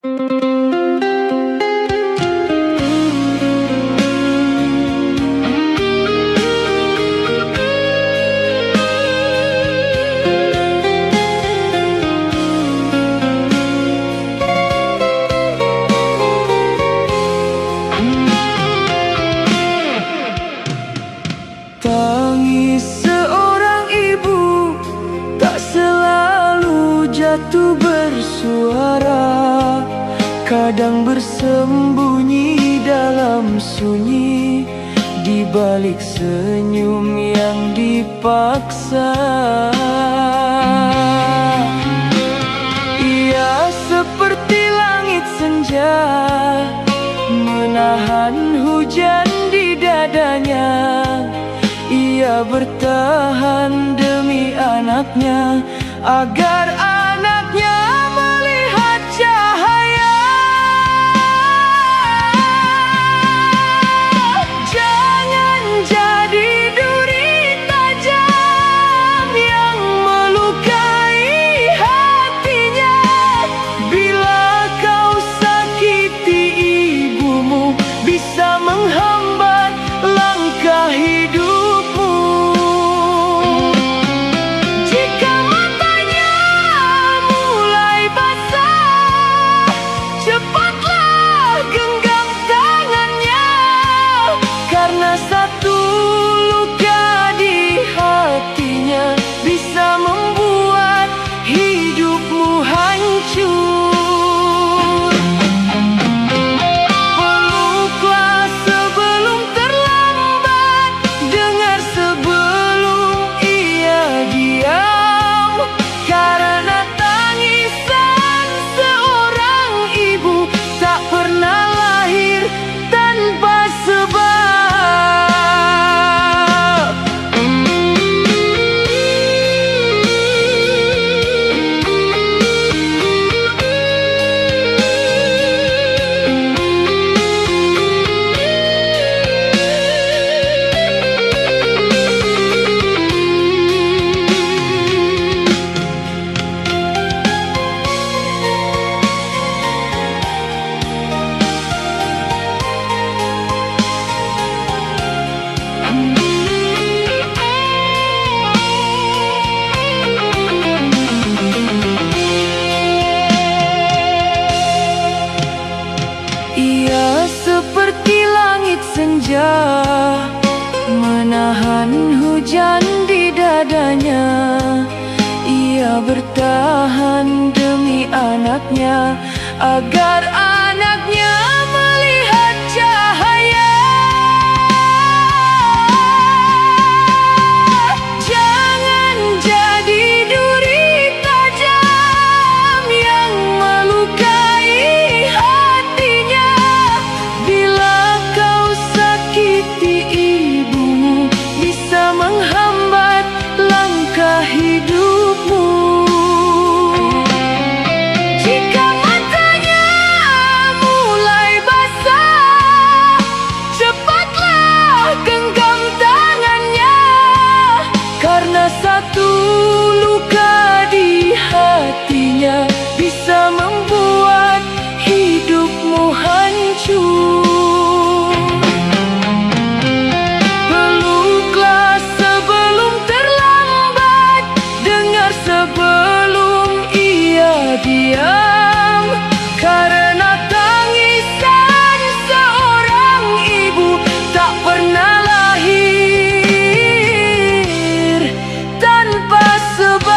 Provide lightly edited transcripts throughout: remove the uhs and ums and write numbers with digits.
Tangis seorang ibu tak selalu jatuh bersuara, kadang bersembunyi dalam sunyi, di balik senyum yang dipaksa. Ia seperti langit senja, menahan hujan di dadanya. Ia bertahan demi anaknya, agar anaknya melihat cahaya. Jangan jadi duri tajam yang melukai hatinya. Bila kau sakiti ibumu, bisa menghambat langkah hidup. Satu luka di hatinya bisa membuat hidupmu hancur. Peluklah sebelum terlambat, dengar sebelum ia diam. Karena tangisan seorang ibu tak pernah lahir tanpa sebab. Ia seperti langit senja, menahan hujan di dadanya. Ia bertahan demi anaknya, agar anaknya melihat cahaya. Jangan jadi duri tajam yang melukai hatinya. Bila kau sakiti ibumu, bisa menghambat langkah hidupmu. Jika matanya mulai basah, cepatlah genggam tangannya. Karena satu luka di hatinya bisa membuat hidupmu hancur. Peluklah sebelum terlambat, dengar sebelum ia diam. Karena tangisan seorang ibu tak pernah lahir tanpa sebab.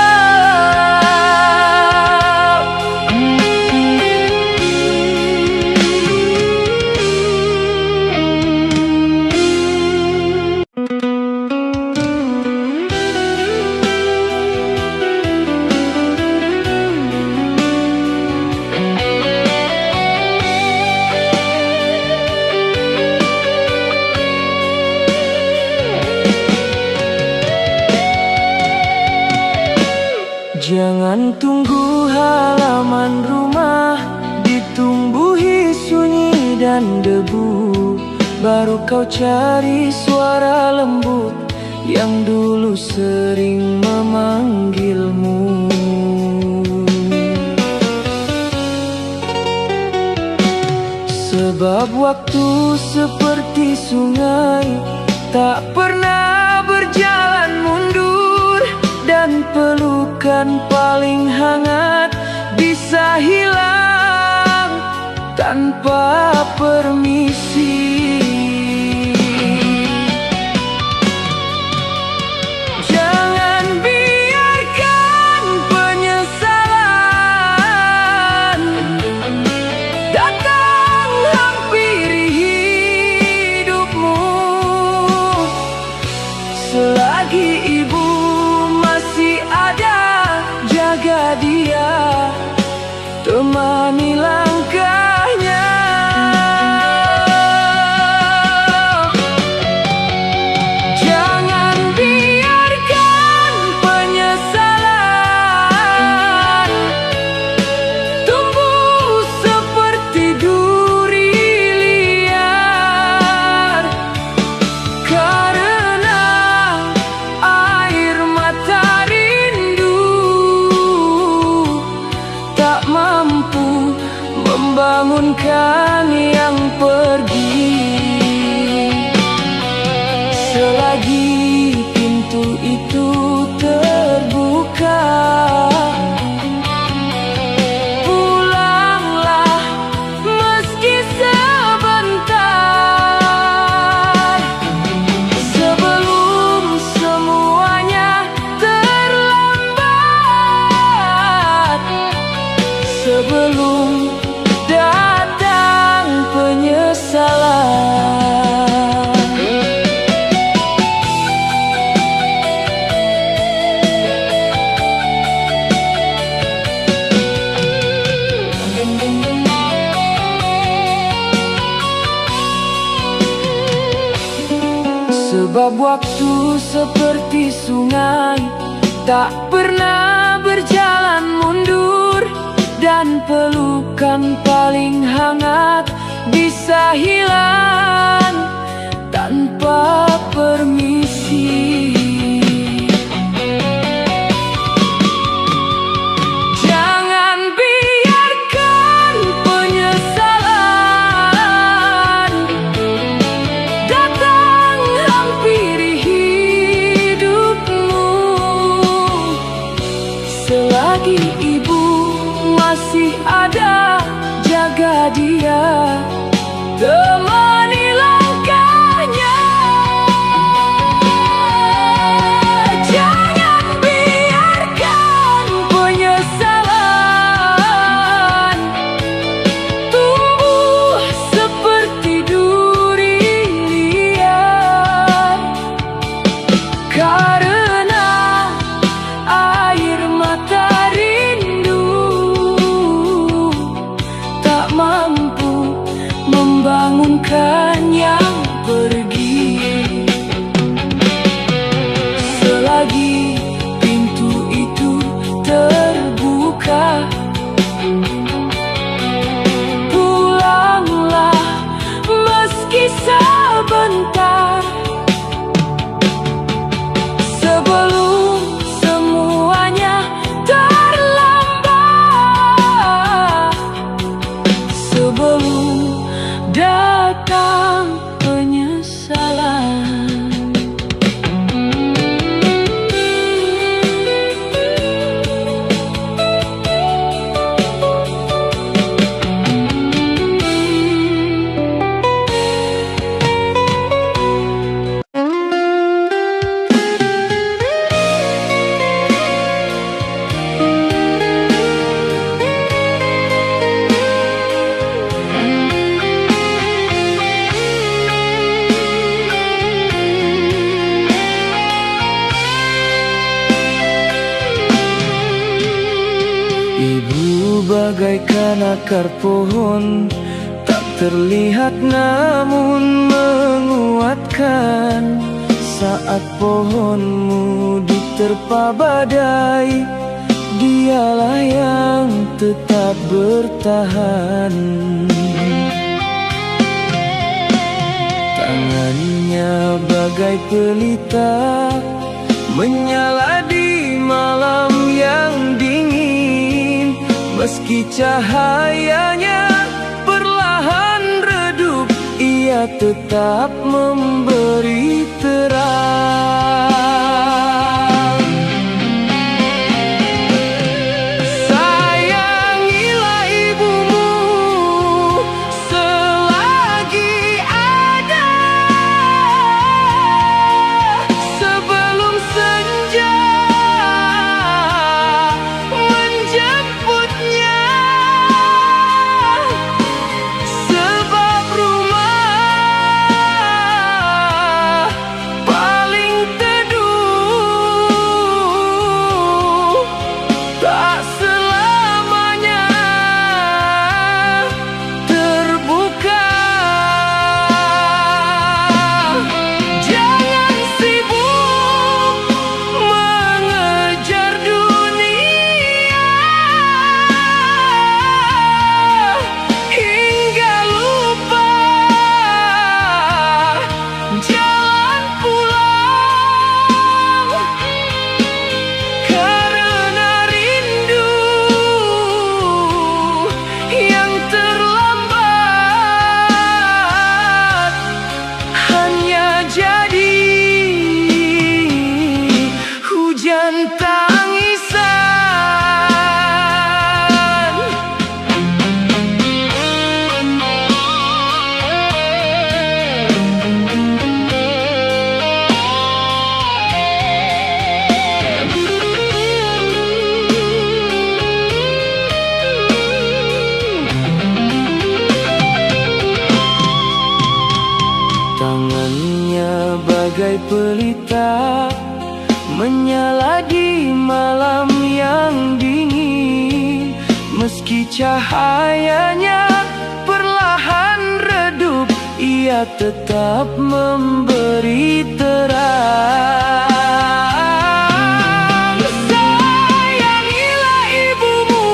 Jangan tunggu halaman rumah ditumbuhi sunyi dan debu, baru kau cari suara lembut yang dulu sering memanggilmu. Sebab waktu seperti sungai, tak pernah berjalan mundur. Dan pelukan paling hangat bisa hilang tanpa permisi. Selagi ibu masih ada, jaga dia, temani langkahnya. Jangan biarkan penyesalan tumbuh seperti duri liar. Membangunkan yang pergi. Selagi pintu itu terbuka, pulanglah meski sebentar, sebelum semuanya terlambat, sebelum datang penyesalan. Sebab waktu seperti sungai, tak pernah berjalan mundur. Dan pelukan paling hangat bisa hilang tanpa permisi. Jangan biarkan penyesalan datang hampiri hidupmu. Selagi ibu masih ada, jaga dia, temani langkahnya. Jangan biarkan penyesalan tumbuh seperti duri liar. Karena air mata mampu membangunkan yang pergi. Selagi pintu itu terbuka, pulanglah meski sebentar, sebelum semuanya terlambat, sebelum datang penyesalan. Bagaikan akar pohon, tak terlihat namun menguatkan. Saat pohonmu diterpa badai, dialah yang tetap bertahan. Tangannya bagai pelita, menyala di malam yang dingin. Meski cahayanya perlahan tetap memberi terang. Sayangilah ibumu selagi ada, sebelum senja menjemputnya. Sebab rumah paling teduh tak selamanya terbuka. Jangan sibuk mengejar dunia hingga lupa jalan pulang, karena rindu yang terlambat hanya jadi hujan tangisan. Tangannya bagai pelita menyala di malam yang dingin, meski cahayanya perlahan redup, ia tetap memberi terang. Sayangilah ibumu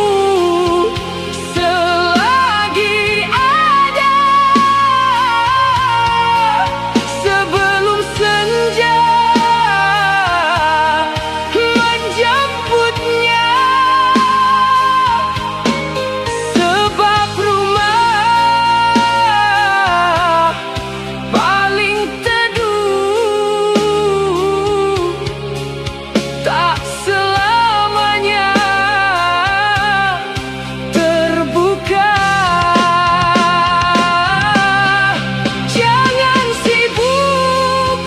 selagi ada, sebelum senja menjemputnya. Sebab rumah paling teduh tak selamanya terbuka. Jangan sibuk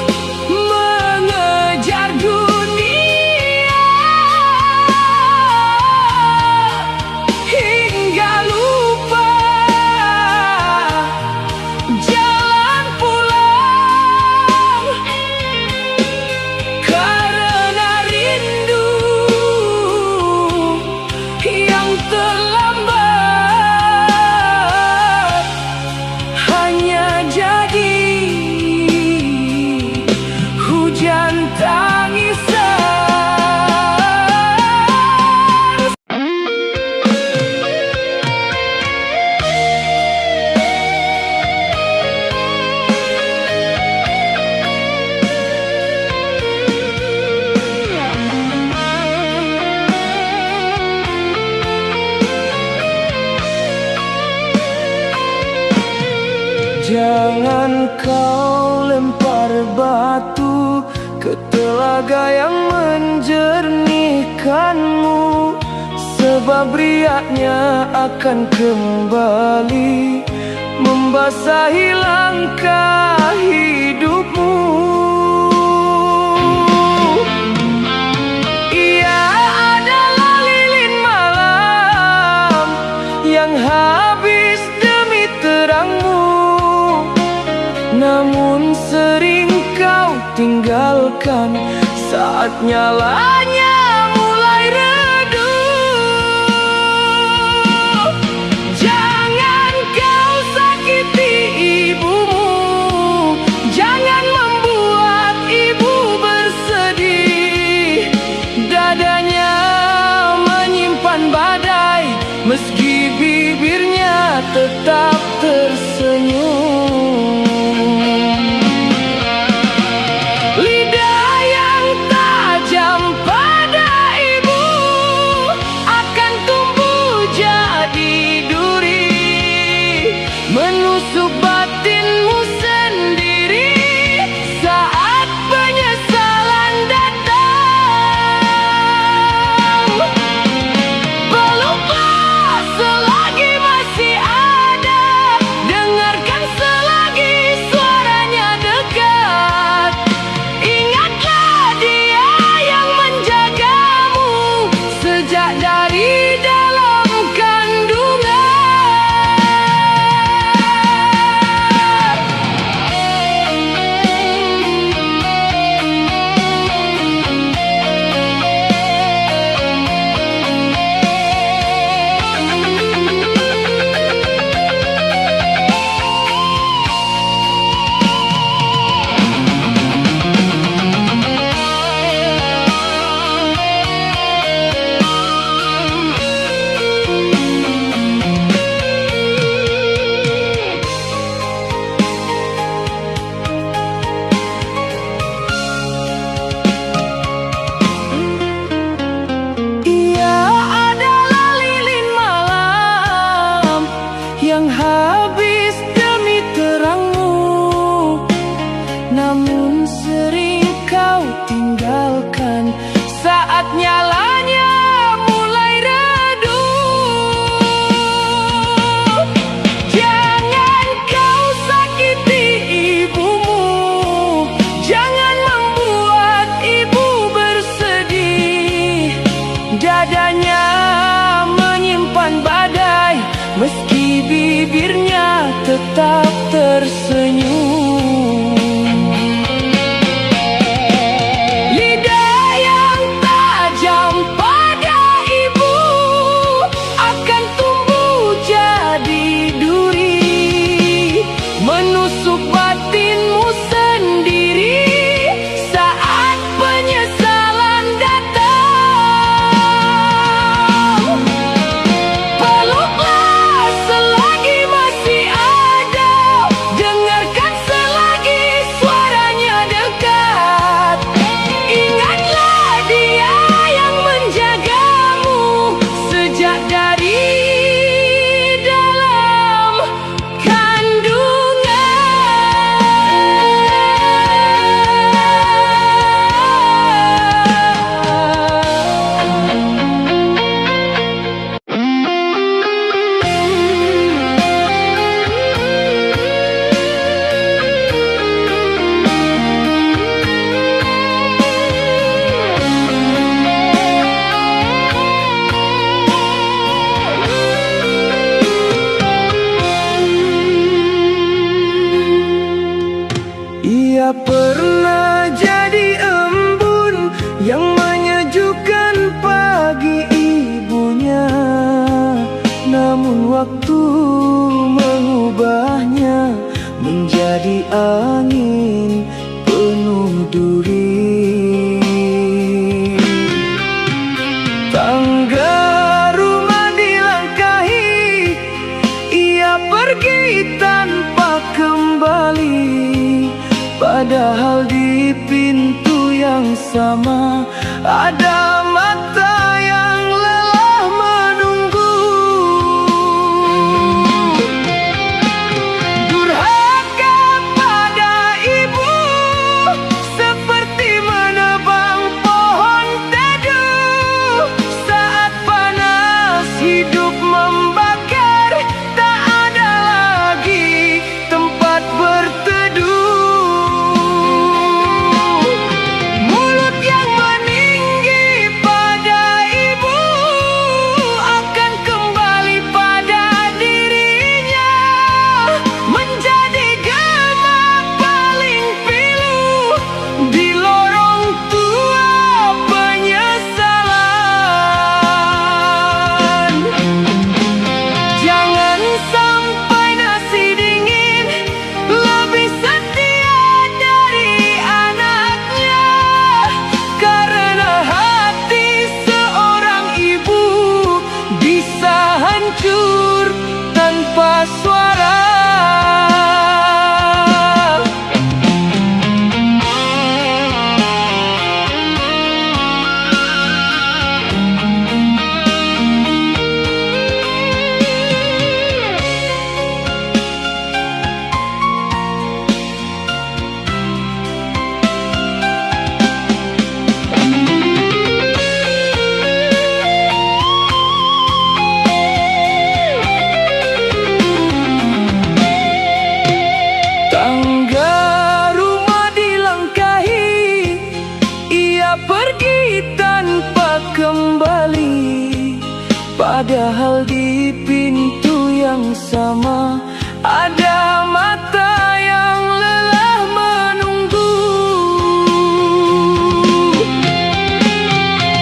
mengejar dunia hingga lupa jalan pulang, karena rindu yang terlambat hanya jadi hujan tangisan. Jangan kau lempar batu ke telaga yang menjernihkanmu, sebab riaknya akan kembali membasahi langkah hidupmu. Ia adalah lilin malam yang habis demi terangmu, namun sering kau tinggalkan saat nyalanya mulai redup. Jangan kau sakiti ibumu, jangan membuat ibu bersedih. Dadanya menyimpan badai, meski bibirnya tetap tersenyum. Lidah yang tajam pada ibu akan tumbuh jadi duri, menusuk batinmu sendiri. yang habis demi terangmu. Namun sering kau tinggalkan saat nyalanya mulai redup. Jangan kau sakiti ibumu, jangan membuat ibu bersedih. Dadanya menyimpan badai, meski bibirnya tetap tersenyum. Lidah yang tajam pada ibu akan tumbuh jadi duri, menusuk batinmu sendiri saat penyesalan datang. Peluklah selagi masih ada, dengarkan selagi suaranya dekat. Ingatlah dia yang menjagamu sejak dari dalam Ia pernah jadi embun yang menyejukkan pagi ibunya. Namun waktu mengubahnya menjadi angin penuh duri. Tangga rumah dilangkahi, ia pergi tanpa kembali. Padahal di pintu yang sama ada mata yang lelah menunggu. Durhaka pada ibu seperti menebang pohon teduh. Saat panas hidup membakar, tak ada lagi tempat berteduh. Mulut yang meninggi pada ibu akan kembali pada dirinya, menjadi gema paling pilu di lorong tua penyesalan. Jangan sampai nasi dingin lebih setia dari anaknya, karena hati seorang ibu bisa hancur tanpa suara. Tangga rumah dilangkahi, ia pergi tanpa kembali. Padahal di pintu yang sama ada mata yang lelah menunggu.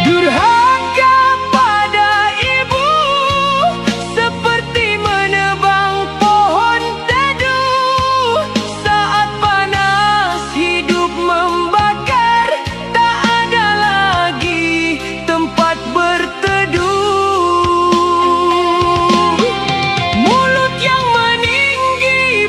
Durhaka pada ibu seperti menebang pohon teduh. Saat panas hidup membakar, tak ada lagi tempat berteduh. Mulut yang meninggi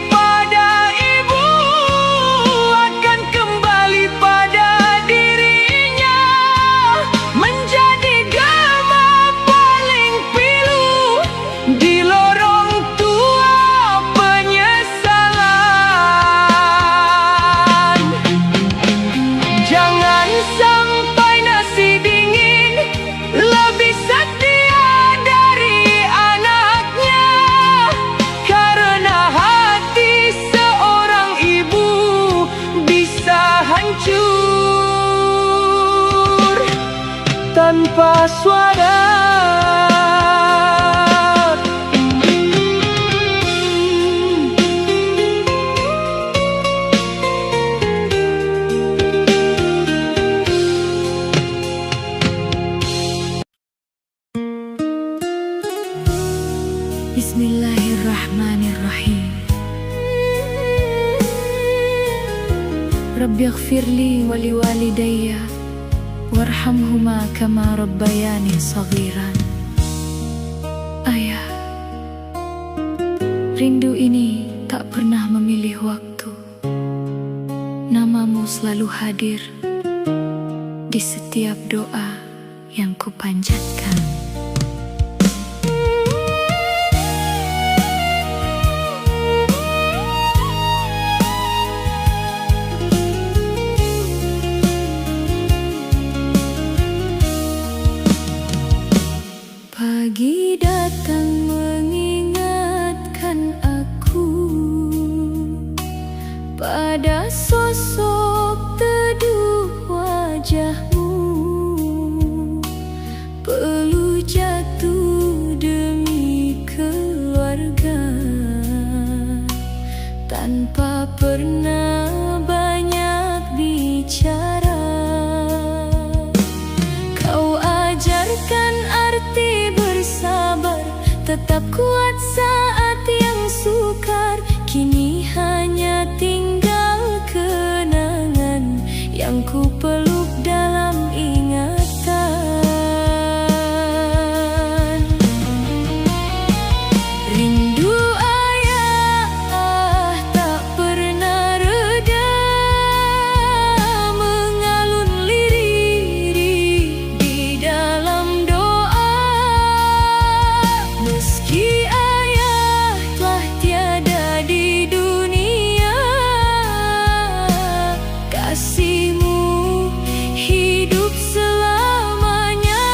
Rabbighfirli wali walidayya warhamhuma kama rabbayani saghiran. Ayah, rindu ini tak pernah memilih waktu. Namamu selalu hadir di setiap doa yang kupanjatkan. Pagi datang mengingatkan aku pada sosok teduh wajahmu. Perlu jatuh demi keluarga tanpa pernah banyak bicara. Kau ajarkan arti bersabar, tetap kuat saat yang sukar. Kini hanya tinggal kenangan yang ku peluk dalam ingatan. Rindu ayah tak pernah reda, mengalun lirih di dalam doa. Meski ayah telah tiada di dunia, kasihmu hidup selamanya.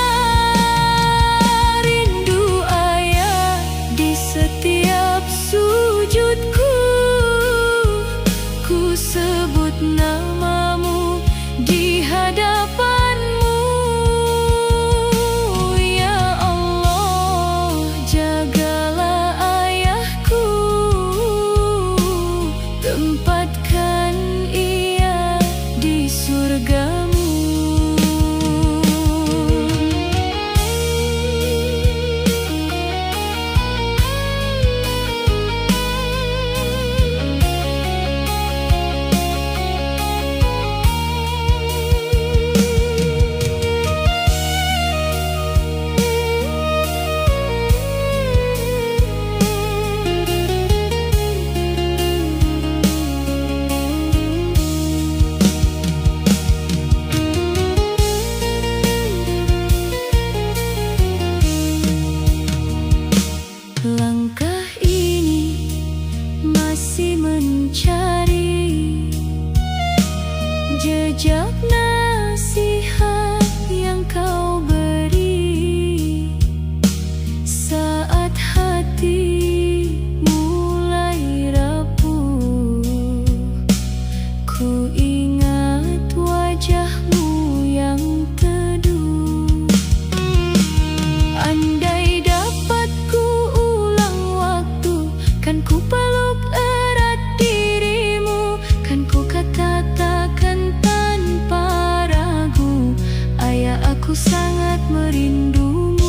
Rindu ayah di setiap sujudku, ku sebut namamu di hadapanmu. Ya Allah, jagalah ayahku, tempatkan ia di surgamu. Langkah ini masih mencari jejak nasihat yang kau beri saat hati mulai rapuh. Ku ingat wajahmu yang teduh. Andai dapat ku ulang waktu, kan ku peluk erat dirimu, kan ku katakan tanpa ragu, ayah aku sangat merindumu.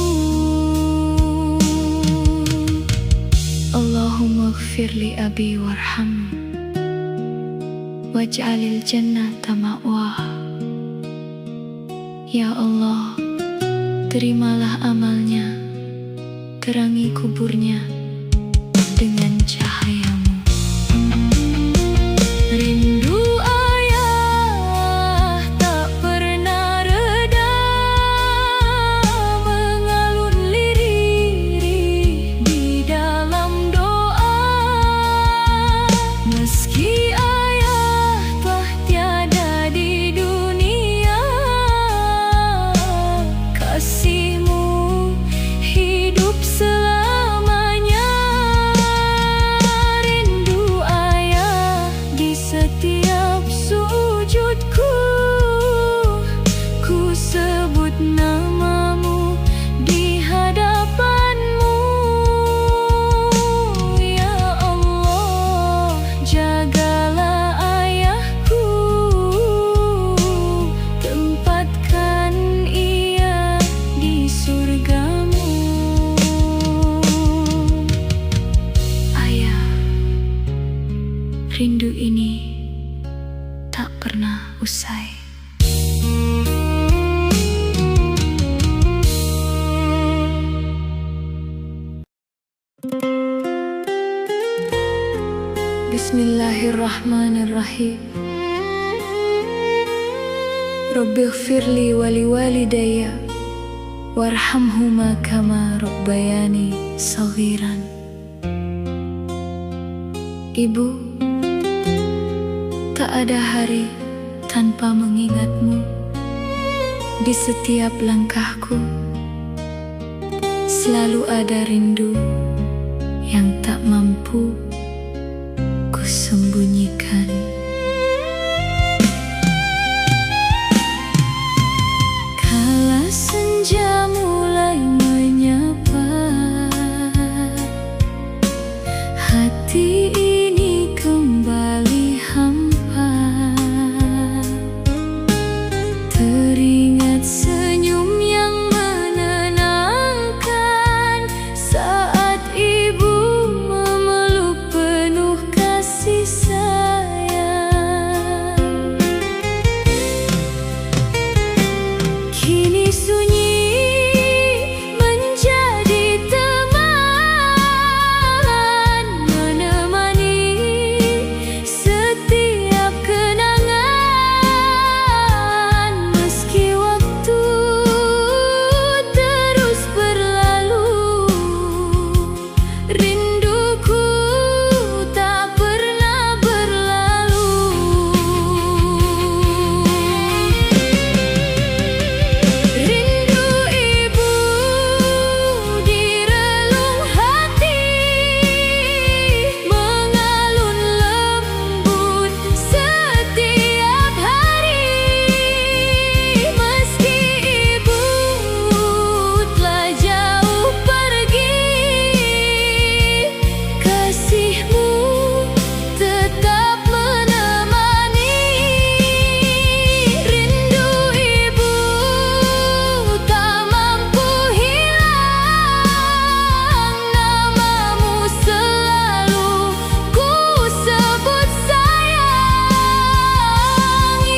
Allahumma ighfirli abi warhamhu waj'alil jannata ma'wah. Ya Allah, terimalah amalnya, terangi kuburnya dengan cahayamu. Rindu ayah tak pernah reda, mengalun lirih di dalam doa. Meski ayah telah tiada di dunia, kasihmu hidup selamanya. Rindu ayah di setiap sujudku, ku sebut namamu di hadapanmu. Ya Allah, jagalah ayahku, tempatkan ia di surgamu. Ayah, rindu ini tak pernah usai. Bismillahirrahmanirrahim. Rabbighfirli wa liwalidayya warhamhuma kama rabbayani shaghiran. Ibu, tak ada hari tanpa mengingatmu. Di setiap langkahku selalu ada rindu yang tak mampu kusembunyikan. Kala senja mulai menyapa, hati ini kembali hampa. Teringat senyum yang menenangkan saat ibu memeluk penuh kasih sayang. Kini sunyi menjadi teman, menemani setiap kenangan. Meski waktu terus berlalu, rinduku tak pernah berlalu. Rindu ibu di relung hati, mengalun lembut setiap hari. Meski ibu telah jauh pergi, kasihmu tetap menemani. Rindu ibu tak mampu hilang, namamu selalu ku sebut sayang.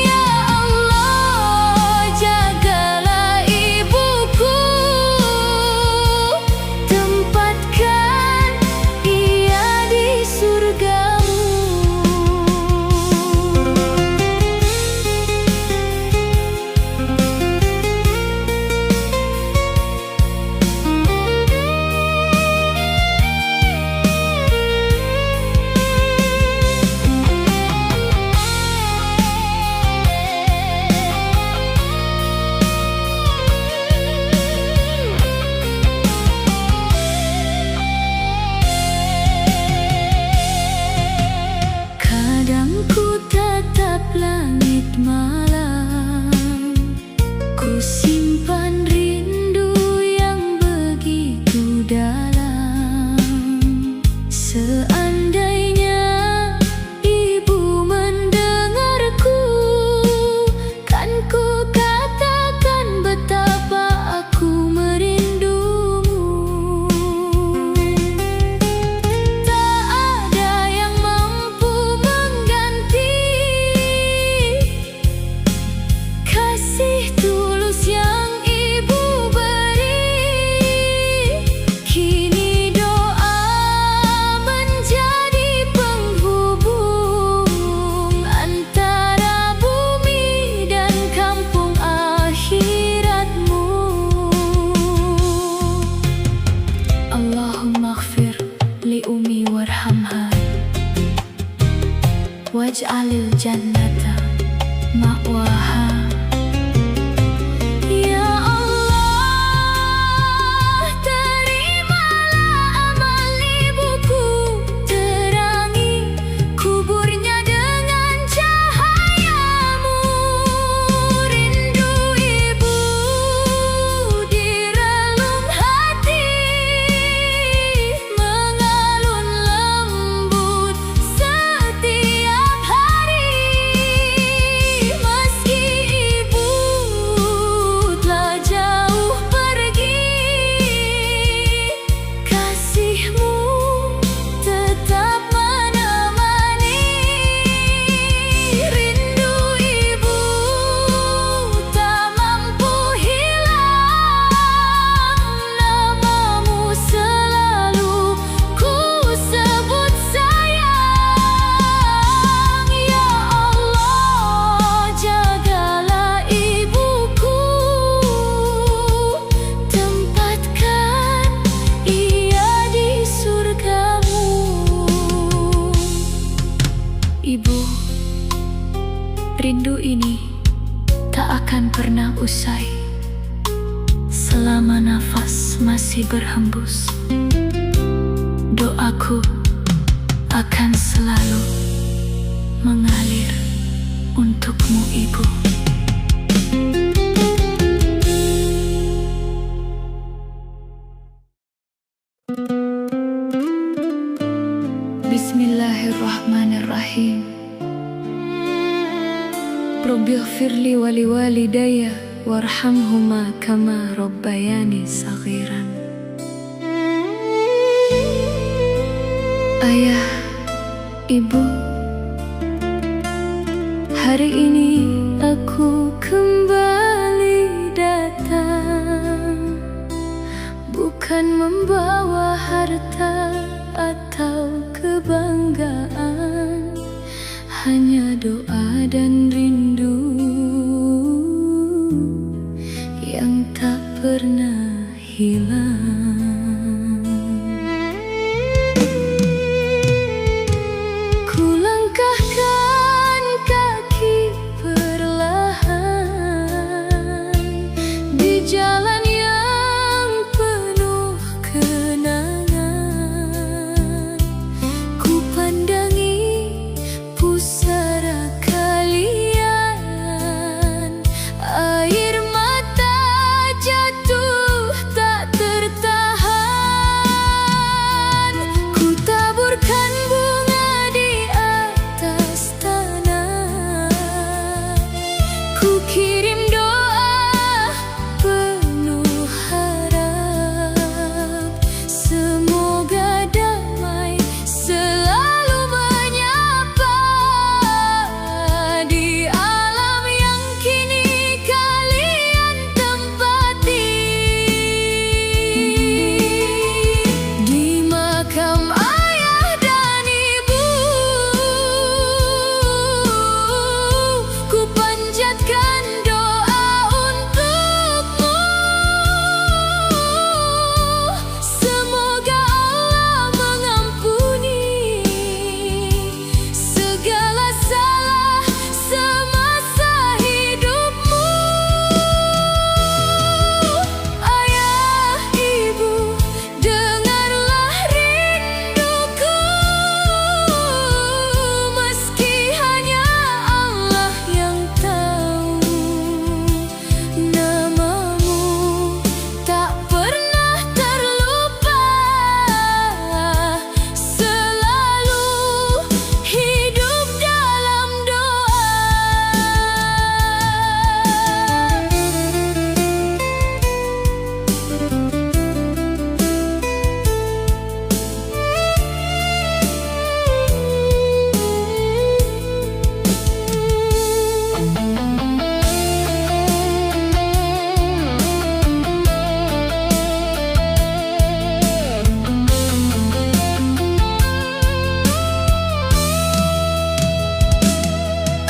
Ya Allah, jagalah ibuku, tempatkan ia di surgamu. Kadang ku tatap langit malam, ku simpan rindu yang begitu dalam. Seandainya ibu mendengarku, kan ku katakan betapa aku merindumu. Tak ada yang mampu mengganti kasih tulus yang ibu beri. Kini doa menjadi penghubung antara bumi dan kampung akhiratmu. Allahumma ighfir li ummi warhamha waj'alil jannata ma'waha. Ya Allah, terimalah amal ibuku, terangi kuburnya dengan cahayamu. Rindu ibu di relung hati, mengalun lembut setiap hari. Rindu ini tak akan pernah usai selama nafas masih berhembus. Doaku akan selalu mengalir untukmu, Ibu. Bismillahirrahmanirrahim. Rabbighfirli wa liwalidayya warhamhuma kama rabbayani saghiran. Ayah, Ibu, hari ini aku kembali datang, bukan membawa harta atau kebanggaan, hanya doa dan rindu yang tak pernah hilang. Kulangkahkan kaki perlahan di jalan yang penuh kenangan. Ku pandangi pusara kalian, air mata jatuh tak tertahan. Ku taburkan bunga di atas tanah, ku kirim doa penuh harap, semoga damai selalu menyapa di alam yang kini kalian tempati. Di makam ayah dan ibu, ku panjatkan doa untukmu. Semoga Allah mengampuni segala salah semasa hidupmu. Ayah, ibu, dengarlah rinduku, meski hanya Allah yang tahu. Namamu tak pernah terlupa, selalu hidup dalam doa.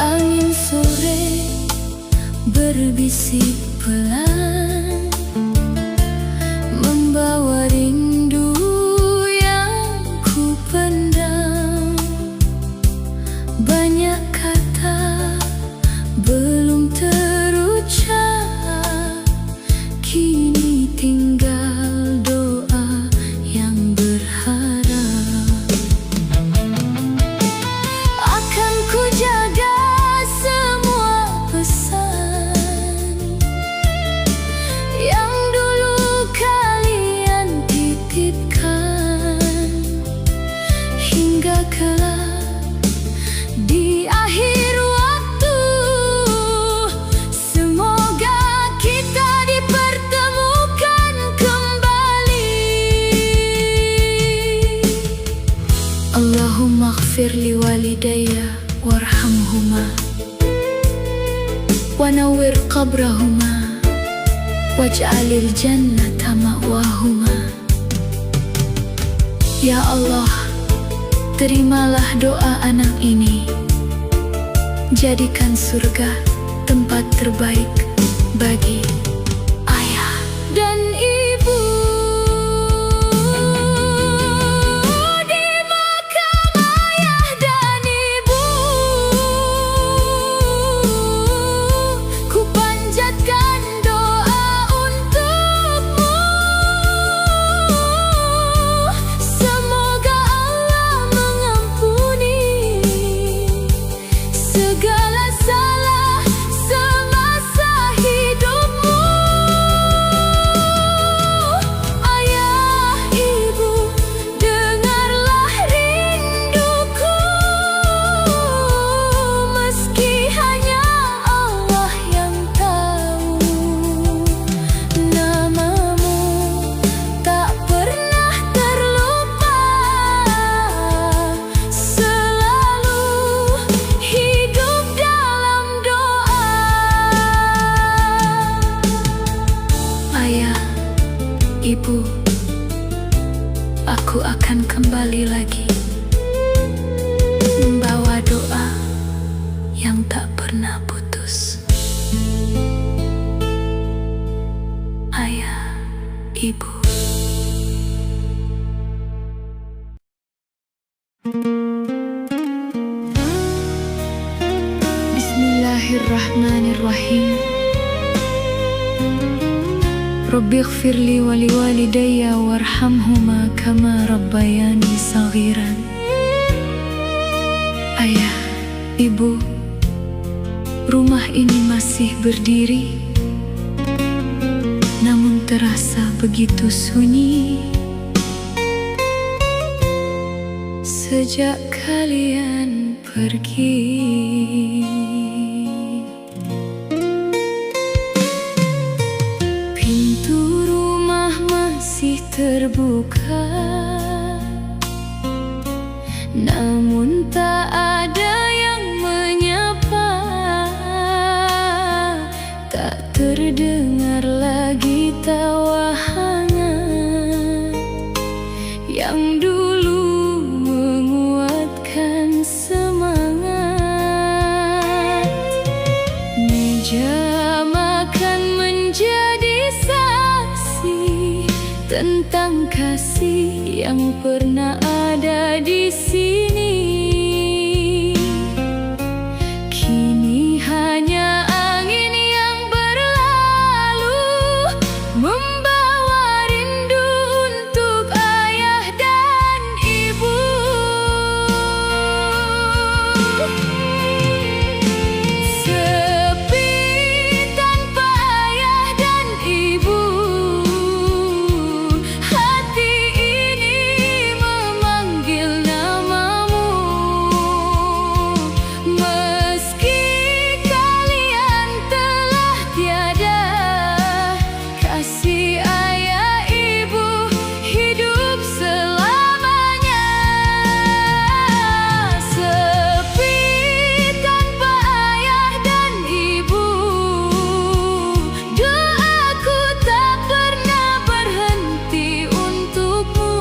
Angin sore berbisik pelan, membawa rindu yang ku pendam. Banyak kata belum terucap, kini tinggal doa yang berharap. Akan ku jaga semua pesan yang dulu kalian titipkan, hingga kelak di akhir waktu. Semoga kita dipertemukan kembali. Allahumma ighfir li walidayya warhamhuma wa nawwir qabrahuma waj'alil jannata ma'wahuma. Ya Allah, terimalah doa anak ini, jadikan surga tempat terbaik bagi ayah dan ibu. Di makam ayah dan ibu, Bismillahirrahmanirrahim. Rabbighfirli wa liwalidayya warhamhuma kama rabbayani saghiran. Ayah, ibu, rumah ini masih berdiri, namun terasa begitu sunyi sejak kalian pergi. Pintu rumah masih terbuka, namun tak ada yang menyapa. Tak terdengar lagi tawa hangat yang dulu menguatkan semangat. Meja makan menjadi saksi tentang kasih yang pernah ada di sini. Kini hanya angin yang berlalu, membawa rindu untuk ayah dan ibu. Sepi tanpa ayah dan ibu, hati ini memanggil namamu. Meski kalian telah tiada, kasih ayah ibu hidup selamanya. Sepi tanpa ayah dan ibu, doaku tak pernah berhenti untukmu.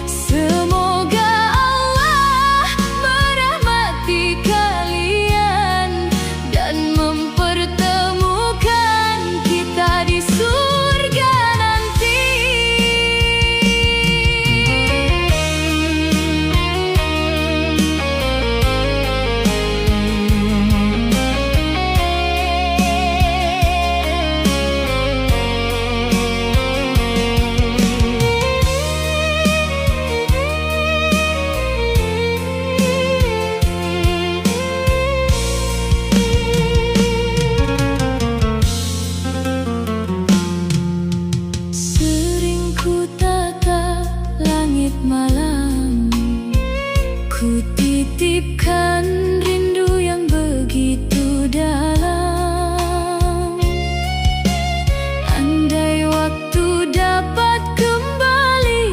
Semoga Allah merahmati kalian dan mempertemukan kita di surga nanti. Sering ku tatap langit malam, ku titipkan rindu yang begitu dalam. Andai waktu dapat kembali,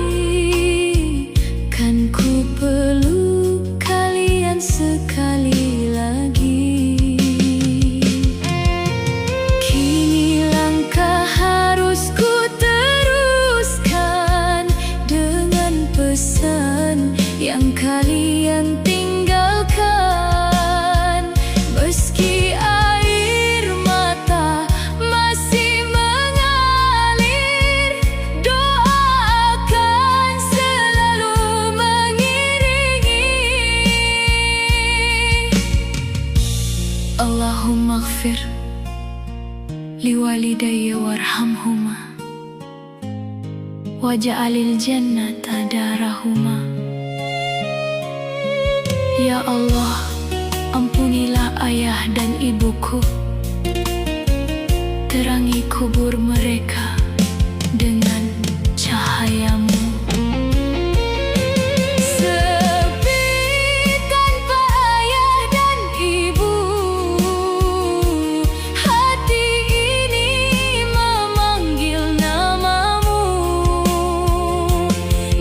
kan ku peluk kalian sekali lagi. Kini langkah harus ku teruskan dengan pesan yang kalian tinggalkan. Meski air mata masih mengalir, doa akan selalu mengiringi. Allahumma ighfir liwalidayya warhamhuma waj'alil jannata darahuma. Ya Allah, ampunilah ayah dan ibuku, terangi kubur mereka dengan cahayamu. Sepi tanpa ayah dan ibu, hati ini memanggil namamu.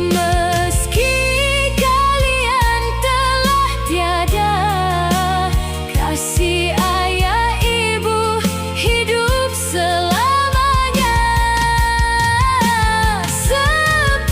Meski kalian telah tiada, kasih ayah ibu hidup selamanya. Sepi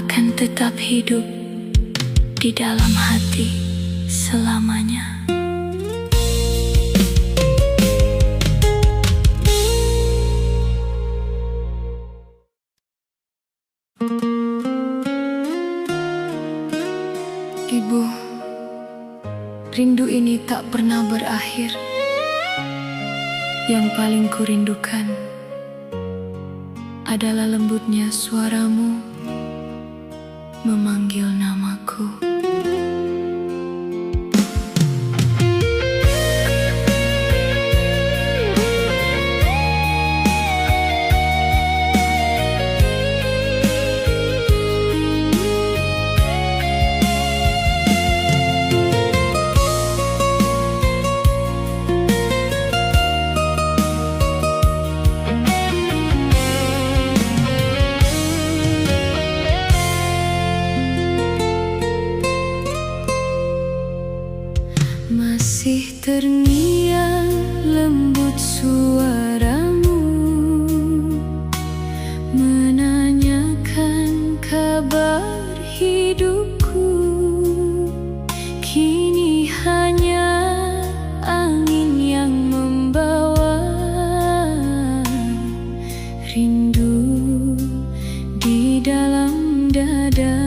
akan tetap hidup di dalam hati selamanya. Ibu, rindu ini tak pernah berakhir. Yang paling kurindukan adalah lembutnya suaramu memanggil namaku. Masih terngiang lembut suaramu menanyakan kabar hidupku. Kini hanya angin yang membawa rindu di dalam dada.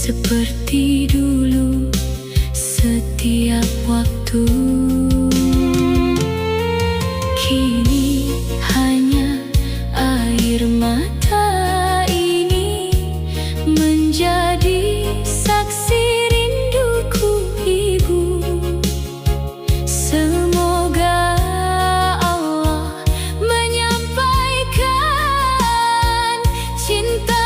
Seperti dulu setiap waktu. Kini hanya air mata ini menjadi saksi rinduku, Ibu. Semoga Allah menyampaikan cinta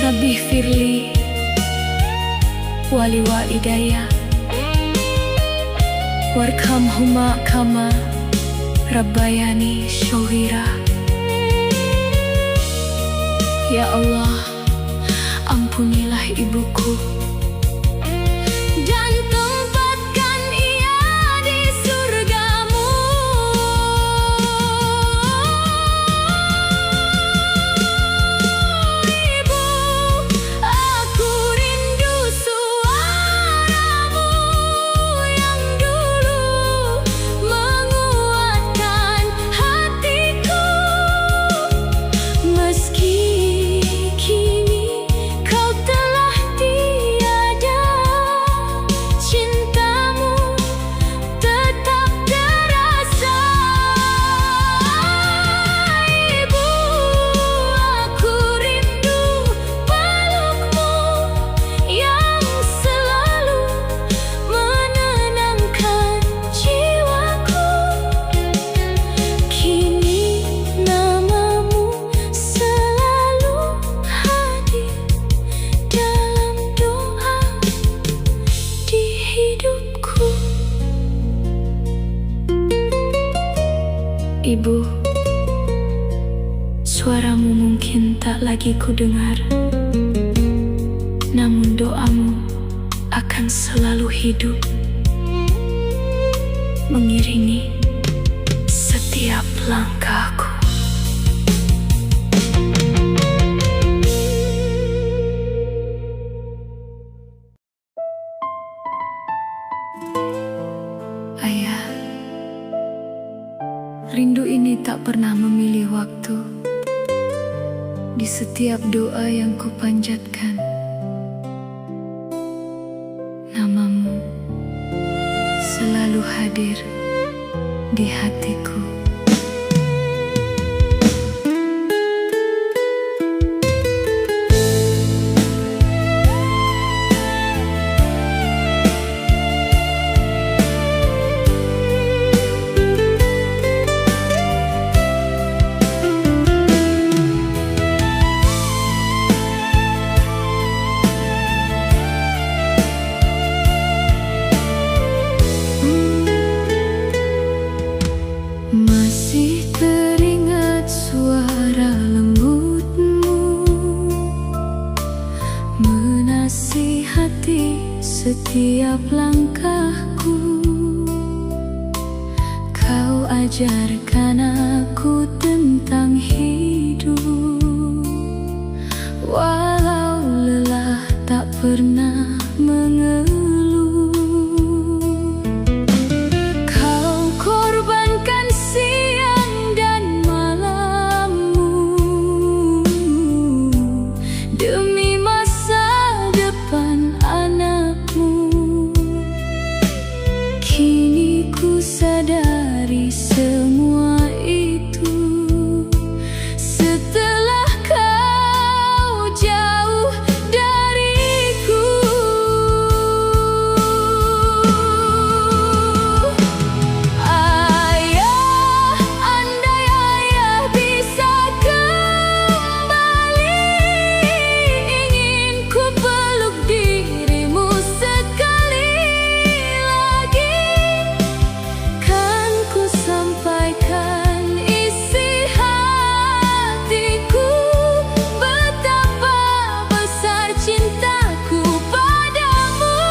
Rabbi firli wali walidayya warhamhuma kama rabbayani shaghira. Ya Allah, ampunilah ibuku dan tempatkan ia di surgamu. Ibu, aku rindu suara Ibu, suaramu mungkin tak lagi ku dengar, namun doamu akan selalu hidup, mengiringi setiap langkahku. Ayah, rindu ini tak pernah memilih waktu. Di setiap doa yang kupanjatkan, namamu selalu hadir di hatiku. Masih teringat suara lembutmu menasihati setiap langkahku. Kau ajarkan aku tentang hidup, walau lelah tak pernah mengeluh. Kini ku sadari semua itu setelah kau jauh dariku. Ayah, andai ayah bisa kembali, ingin ku peluk dirimu sekali lagi. Kan ku sampaikan isi hatiku, betapa besar cintaku padamu.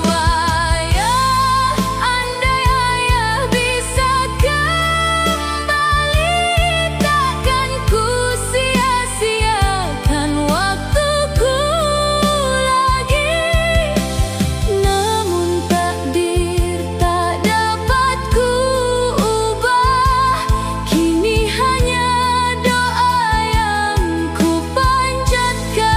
Ayah, andai ayah bisa kembali, takkan ku sia-siakan waktuku lagi. Namun takdir tak dapat ku ubah, kini hanya doa yang ku panjatkan.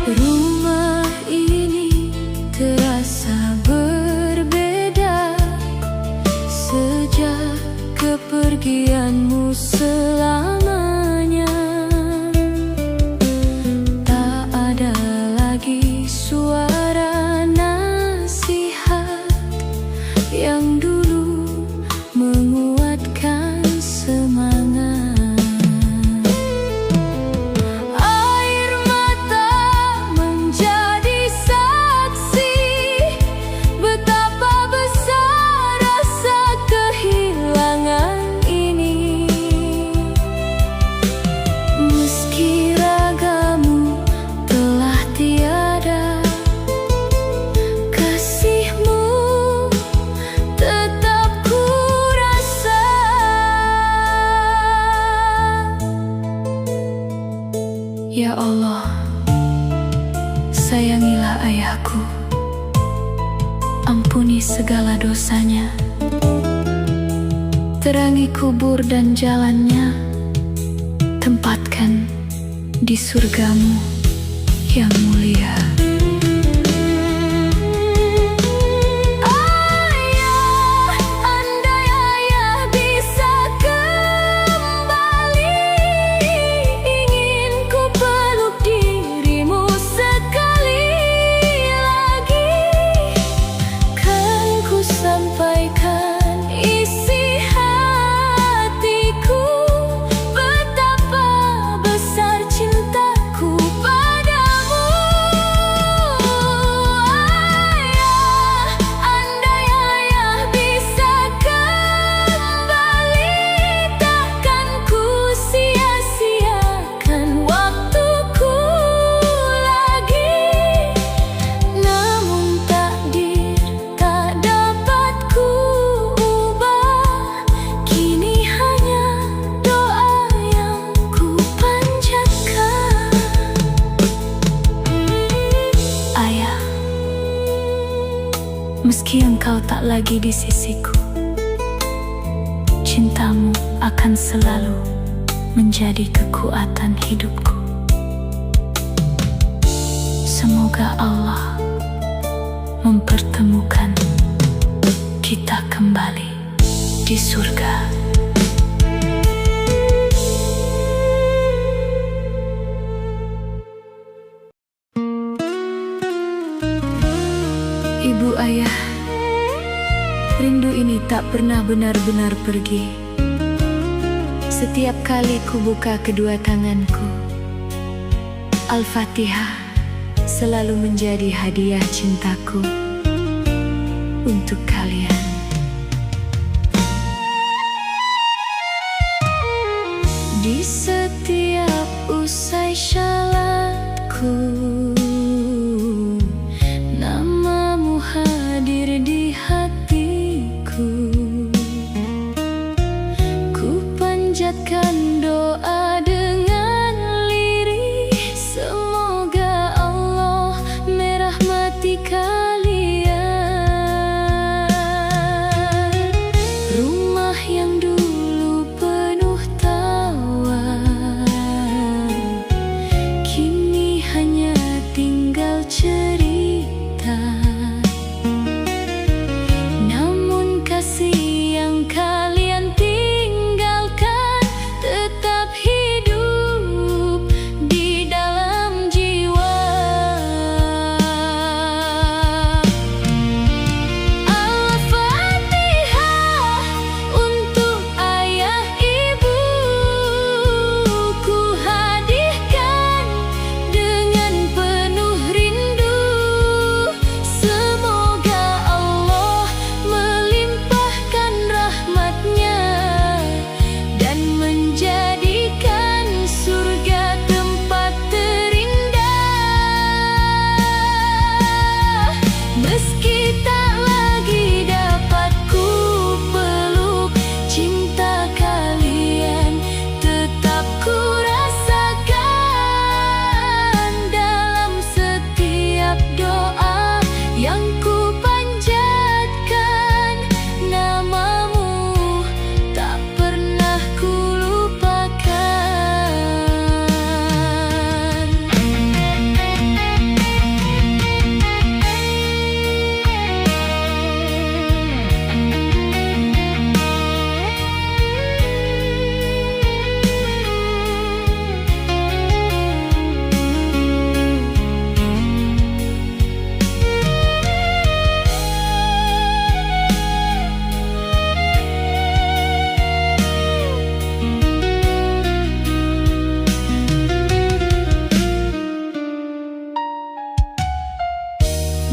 Rumah ini terasa berbeda sejak kepergianmu selamanya. Tak ada lagi suara nasihat yang dulu menguatkan semangat. Air mata menjadi saksi betapa besar rasa kehilangan ini. Meski ragamu telah tiada, kasihmu tetap ku rasa. Ya Allah, sayangilah ayahku, ampuni segala dosanya, terangi kubur dan jalannya, tempatkan di surgamu yang mulia. engkau tak lagi di sisiku, cintamu akan selalu menjadi kekuatan hidupku. Semoga Allah mempertemukan kita kembali di surga. Ibu ayah, rindu ini tak pernah benar-benar pergi. Setiap kali ku buka kedua tanganku, Al-Fatihah selalu menjadi hadiah cintaku untuk kalian. Di setiap usai syalatku, namamu hadir di hatiku. Ku panjatkan doa dengan lirih, semoga Allah merahmati kalian. Rumah yang dulu penuh tawa, kini hanya tinggal cerita. Namun kasih yang kalian tinggalkan tetap hidup di dalam jiwa. Al-Fatihah untuk ayah ibu, ku hadirkan dengan penuh rindu. Semoga Allah melimpahkan rahmatnya dan menjadikan surga tempat terindah. Meski tak lagi dapat ku peluk, cinta kalian tetap ku rasakan dalam setiap doa yang ku panjatkan. Namamu tak pernah ku lupakan.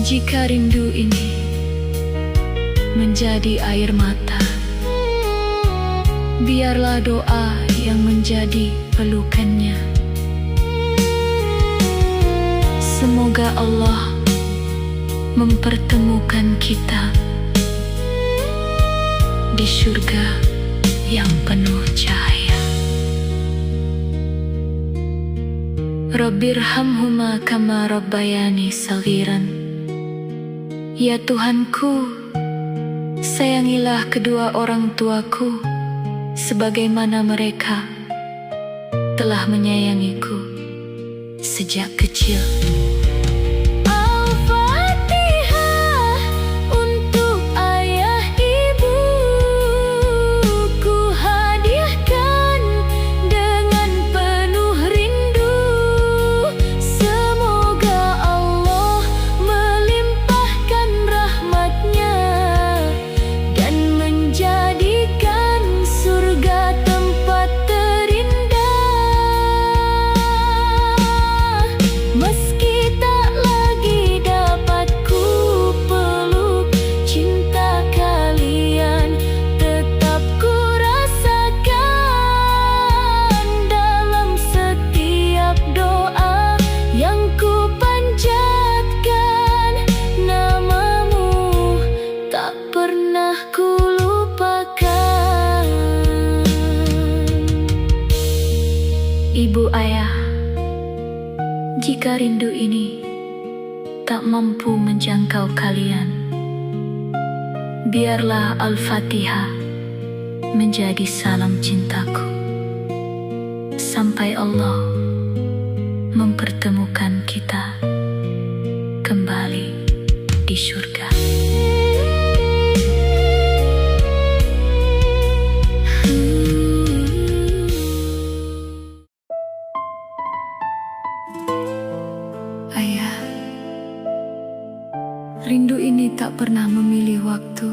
Jika rindu ini menjadi air mata, biarlah doa yang menjadi pelukannya. Semoga Allah mempertemukan kita di surga yang penuh cahaya. Rabbirhamhuma kama rabbayani saghiran. Ya Tuhanku, sayangilah kedua orang tuaku sebagaimana mereka telah menyayangiku sejak kecil. Al-Fatihah untuk ayah ibu, ku hadiahkan dengan penuh rindu. Semoga Allah melimpahkan rahmatnya dan menjadikan surga tempat terindah. Meski tak lagi dapat ku peluk, cinta kalian tetap ku rasakan dalam setiap doa yang ku panjatkan. Namamu tak pernah ku lupakan. Ibu ayah, jika rindu ini tak mampu menjangkau kalian, Biarlah Al-Fatihah menjadi salam cintaku sampai Allah mempertemukan kita kembali di surga. Ayah, rindu ini tak pernah memilih waktu.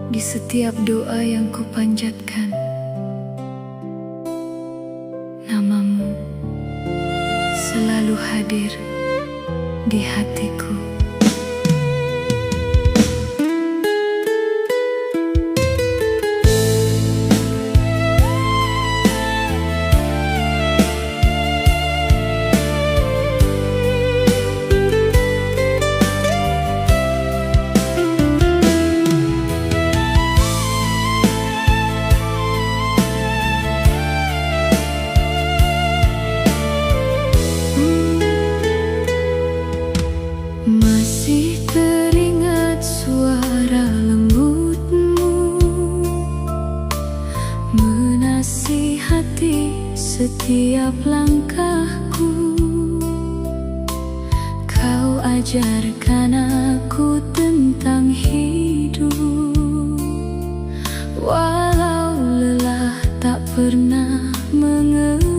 Di setiap doa yang kupanjatkan, namamu selalu hadir di hatiku. Masih teringat suara lembutmu menasihati setiap langkahku. Kau ajarkan aku tentang hidup, walau lelah tak pernah mengeluh.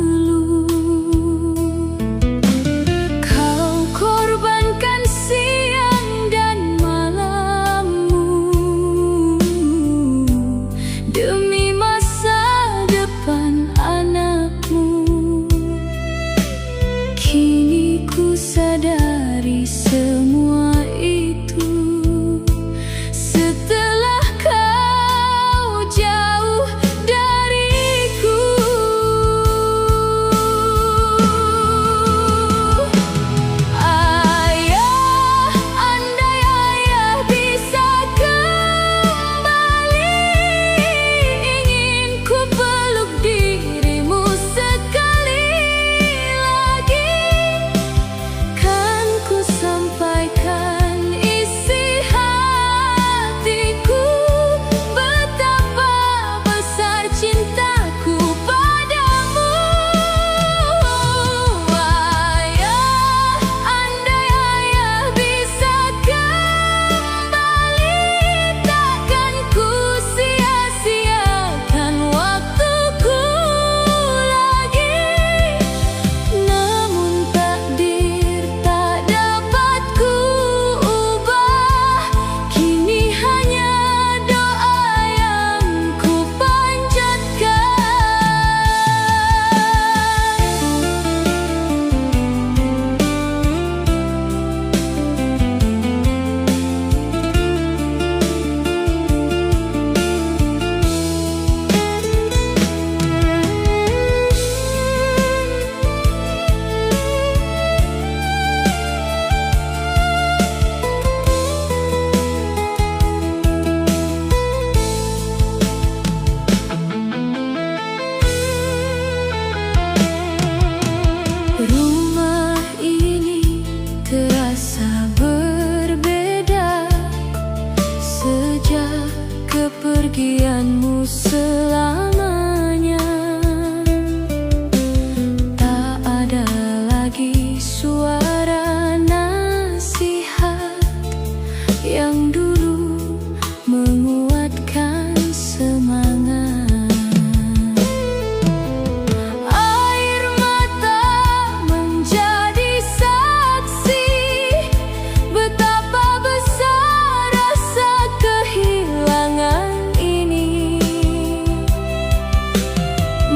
Kini ku sadari semua itu setelah kau jauh dariku. Ayah, andai ayah bisa kembali, ingin ku peluk dirimu sekali lagi. Sampaikan isi hatiku, betapa besar cintaku padamu. Ayah, andai ayah bisa kembali, takkan ku sia-siakan waktuku lagi. Namun takdir tak dapat ku ubah, kini hanya doa yang ku panjatkan. Rumah ini terasa berbeda sejak kepergianmu selamanya. Tak ada lagi suara nasihat yang dulu menguatkan semangat. Air mata menjadi saksi betapa besar rasa kehilangan ini.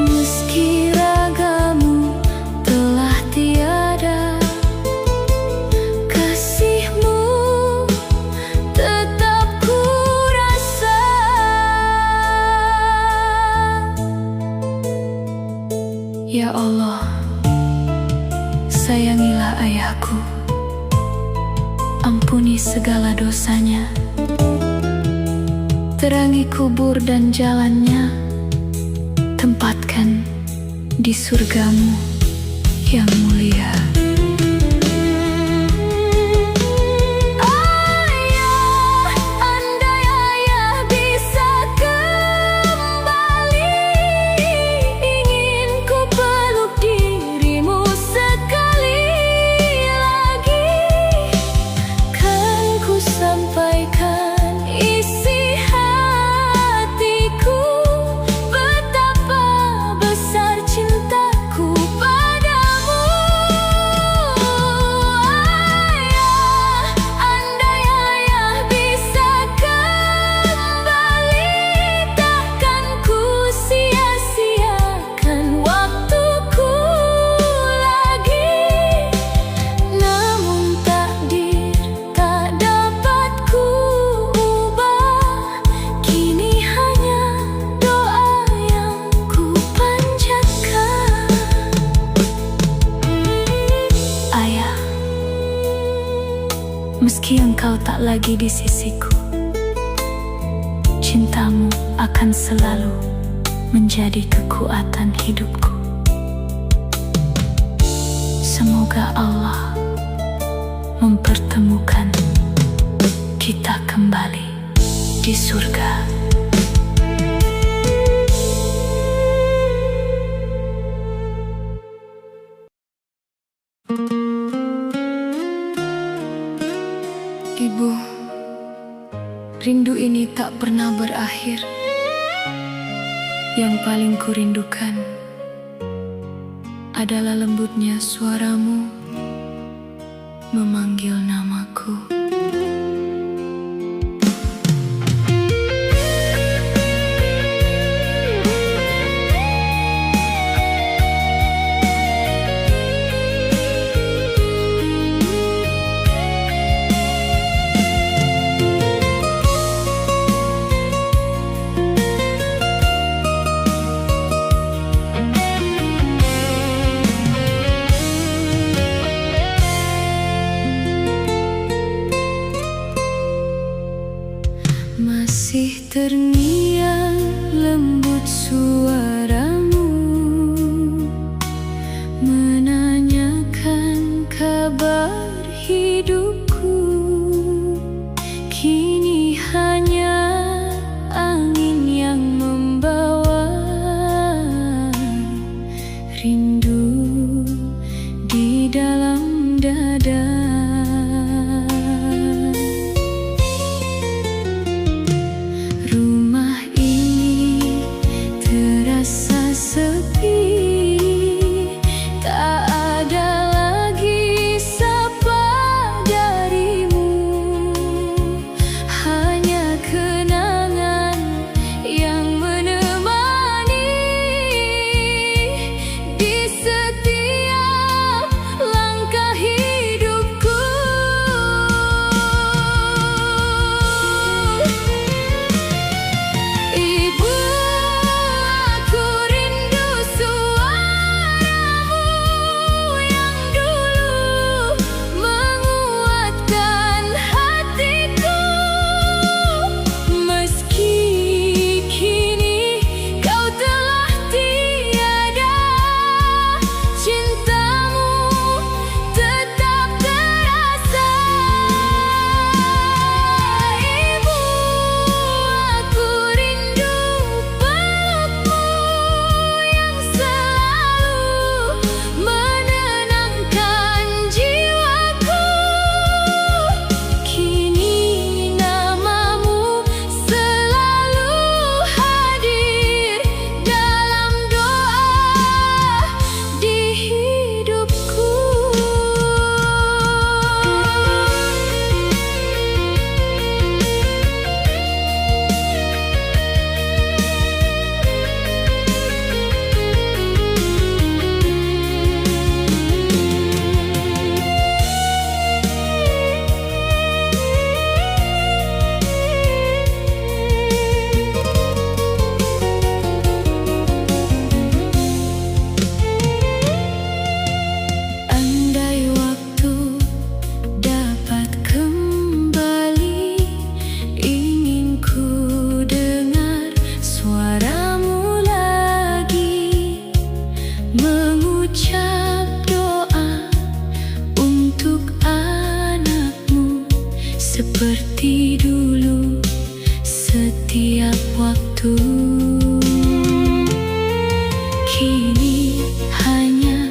Meski ragamu telah tiada, kasihmu tetap ku rasa. Ya Allah, sayangilah ayahku, ampuni segala dosanya, terangi kubur dan jalannya, tempatkan di surgamu yang mulia. Ayah, Meski engkau tak lagi di sisiku, cintamu akan selalu menjadi kekuatan hidupku. Semoga Allah mempertemukan kita kembali di surga. Ibu, rindu ini tak pernah berakhir. Yang paling kurindukan adalah lembutnya suaramu memanggil namaku. Masih terngiang lembut suaramu menanyakan kabar hidupku. Kini hanya angin yang membawa rindu di dalam dada. Seperti dulu setiap waktu, kini hanya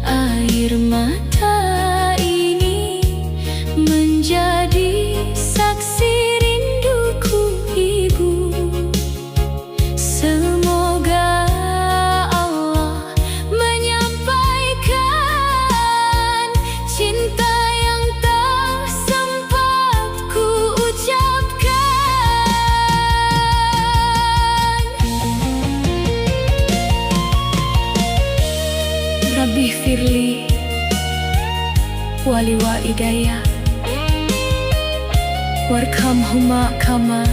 air mata ini menjadi saksi rinduku ibu. Semoga Allah menyampaikan cinta yang tak sempat ku ucapkan. Rabbi firli wali walidayya warhamhuma kama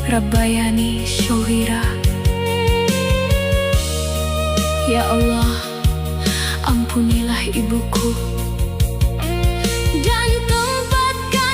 rabbayani shaghira. Ya Allah, ampunilah ibuku dan tempatkan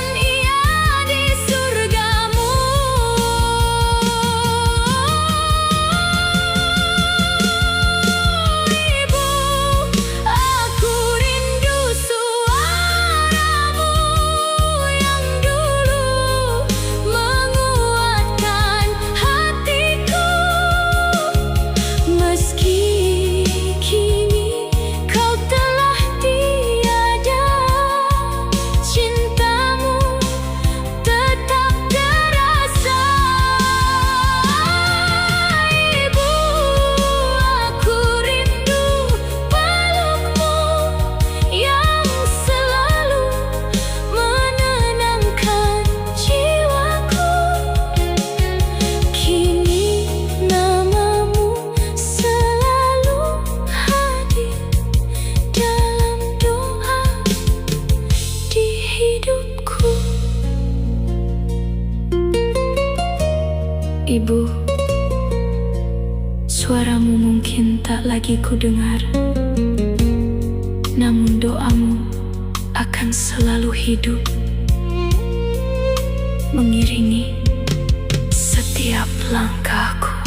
Ibu, suaramu mungkin tak lagi ku dengar, namun doamu akan selalu hidup, mengiringi setiap langkahku.